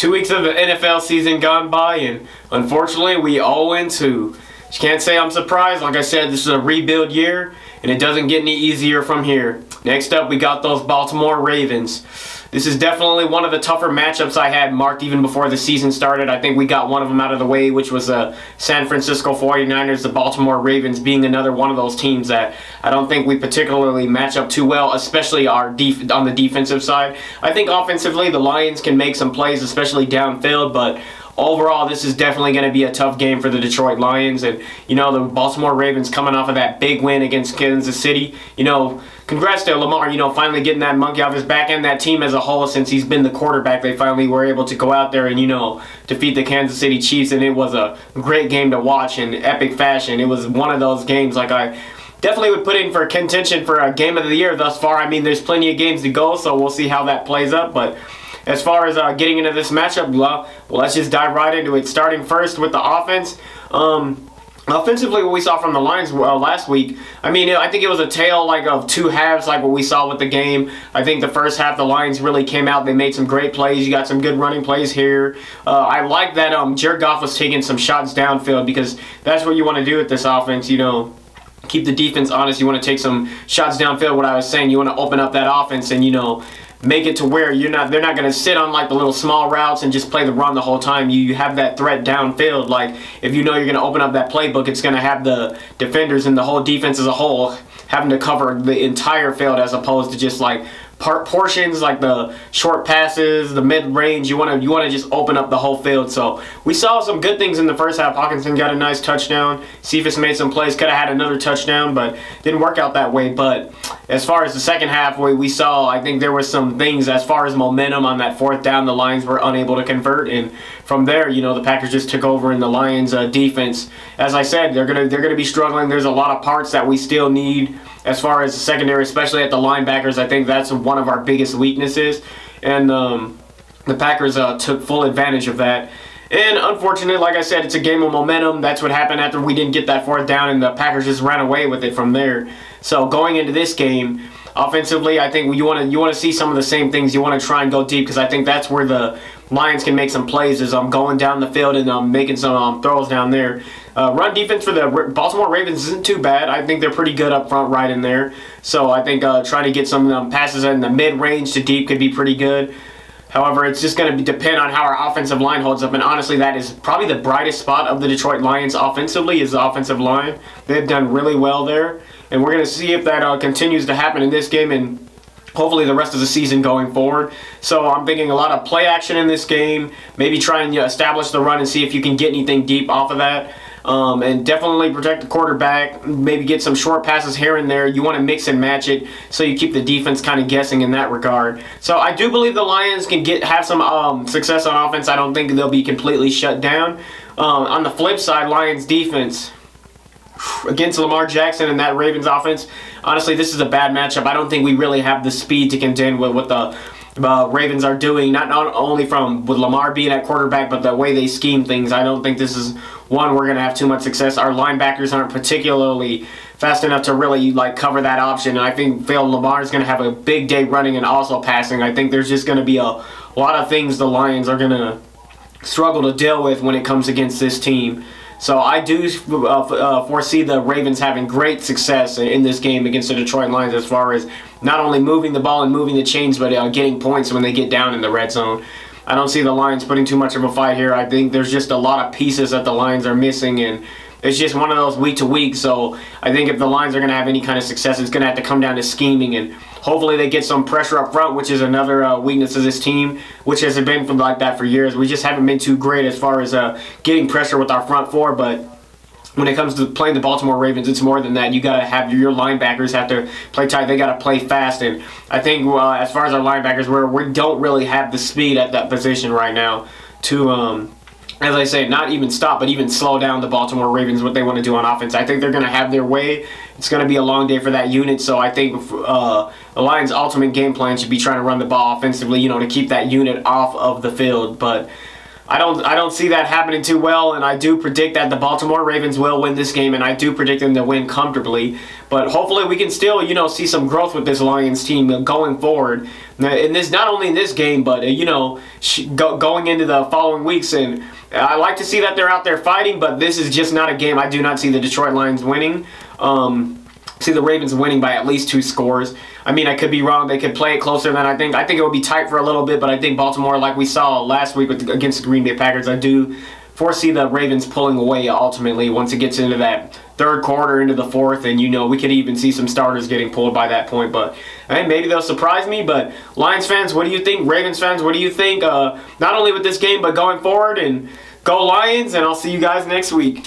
2 weeks of the NFL season gone by, and unfortunately we all went to. You can't say I'm surprised. Like I said, this is a rebuild year, and it doesn't get any easier from here. Next up, we got those Baltimore Ravens. This is definitely one of the tougher matchups I had marked even before the season started. I think we got one of them out of the way, which was the San Francisco 49ers, the Baltimore Ravens being another one of those teams that I don't think we particularly match up too well, especially on the defensive side. I think offensively the Lions can make some plays, especially downfield, but overall, this is definitely going to be a tough game for the Detroit Lions. And, you know, the Baltimore Ravens coming off of that big win against Kansas City. You know, congrats to Lamar, you know, finally getting that monkey off his back, and that team as a whole, since he's been the quarterback. They finally were able to go out there and, you know, defeat the Kansas City Chiefs. And it was a great game to watch in epic fashion. It was one of those games like I definitely would put in for contention for a game of the year thus far. I mean, there's plenty of games to go, so we'll see how that plays up. But as far as getting into this matchup, well, let's just dive right into it. Starting first with the offense. Offensively, what we saw from the Lions last week, I mean, I think it was a tale of two halves, like what we saw with the game. I think the first half, the Lions really came out. They made some great plays. You got some good running plays here. I like that Jared Goff was taking some shots downfield, because that's what you want to do with this offense, you know. Keep the defense honest. You want to take some shots downfield. What I was saying, you want to open up that offense and, you know, make it to where they're not going to sit on like the little small routes and just play the run the whole time. You have that threat downfield. Like, if you know you're going to open up that playbook, it's going to have the defenders and the whole defense as a whole having to cover the entire field, as opposed to just like portions, like the short passes, the mid-range. You want to just open up the whole field. So we saw some good things in the first half. Hawkinson got a nice touchdown. Cephas made some plays, could have had another touchdown, but didn't work out that way. But as far as the second half, we saw, I think there were some things as far as momentum on that fourth down. The Lions were unable to convert, and from there, you know, the Packers just took over in the Lions defense. As I said, they're gonna be struggling. There's a lot of parts that we still need as far as the secondary, especially at the linebackers. I think that's one of our biggest weaknesses, and the Packers took full advantage of that. And unfortunately, like I said, it's a game of momentum. That's what happened after we didn't get that fourth down, and the Packers just ran away with it from there. So going into this game, offensively, I think you want to see some of the same things. You want to try and go deep, because I think that's where the Lions can make some plays, is going down the field and making some throws down there. Run defense for the Baltimore Ravens isn't too bad. I think they're pretty good up front right in there. So I think trying to get some passes in the mid-range to deep could be pretty good. However, it's just going to depend on how our offensive line holds up, and honestly, that is probably the brightest spot of the Detroit Lions offensively, is the offensive line. They've done really well there, and we're going to see if that continues to happen in this game and hopefully the rest of the season going forward. So I'm thinking a lot of play action in this game, maybe try and establish the run and see if you can get anything deep off of that. And definitely protect the quarterback, maybe get some short passes here and there. You want to mix and match it so you keep the defense kind of guessing in that regard. So I do believe the Lions can have some success on offense. I don't think they'll be completely shut down. On the flip side, Lions defense against Lamar Jackson and that Ravens offense, honestly, this is a bad matchup. I don't think we really have the speed to contend with what the Ravens are doing, not only with Lamar being at quarterback, but the way they scheme things. I don't think this is one we're going to have too much success. Our linebackers aren't particularly fast enough to really cover that option, and I think Lamar is going to have a big day running and also passing. I think there's just going to be a lot of things the Lions are going to struggle to deal with when it comes against this team. So I do foresee the Ravens having great success in this game against the Detroit Lions, as far as not only moving the ball and moving the chains, but getting points when they get down in the red zone. I don't see the Lions putting too much of a fight here. I think there's just a lot of pieces that the Lions are missing, and it's just one of those week to week. So I think if the Lions are going to have any kind of success, it's going to have to come down to scheming, and hopefully they get some pressure up front, which is another weakness of this team, which has been like that for years. We just haven't been too great as far as getting pressure with our front four, but when it comes to playing the Baltimore Ravens, it's more than that. You got to have your linebackers have to play tight. They got to play fast, and I think as far as our linebackers, we don't really have the speed at that position right now to as I say, not even stop, but even slow down the Baltimore Ravens, what they want to do on offense. I think they're going to have their way. It's going to be a long day for that unit, so I think the Lions' ultimate game plan should be trying to run the ball offensively, you know, to keep that unit off of the field. But I don't see that happening too well, and I do predict that the Baltimore Ravens will win this game, and I do predict them to win comfortably. But hopefully we can still, you know, see some growth with this Lions team going forward. And this, not only in this game, but you know, going into the following weeks. And I like to see that they're out there fighting, but this is just not a game I do not see the Detroit Lions winning. See the Ravens winning by at least 2 scores. I mean, I could be wrong. They could play it closer than I think. I think it would be tight for a little bit, but I think Baltimore, like we saw last week against the Green Bay Packers, I do foresee the Ravens pulling away ultimately once it gets into that third quarter, into the fourth, and you know, we could even see some starters getting pulled by that point. But hey, maybe they'll surprise me. But Lions fans, what do you think? Ravens fans, what do you think? Not only with this game, but going forward, and go Lions, and I'll see you guys next week.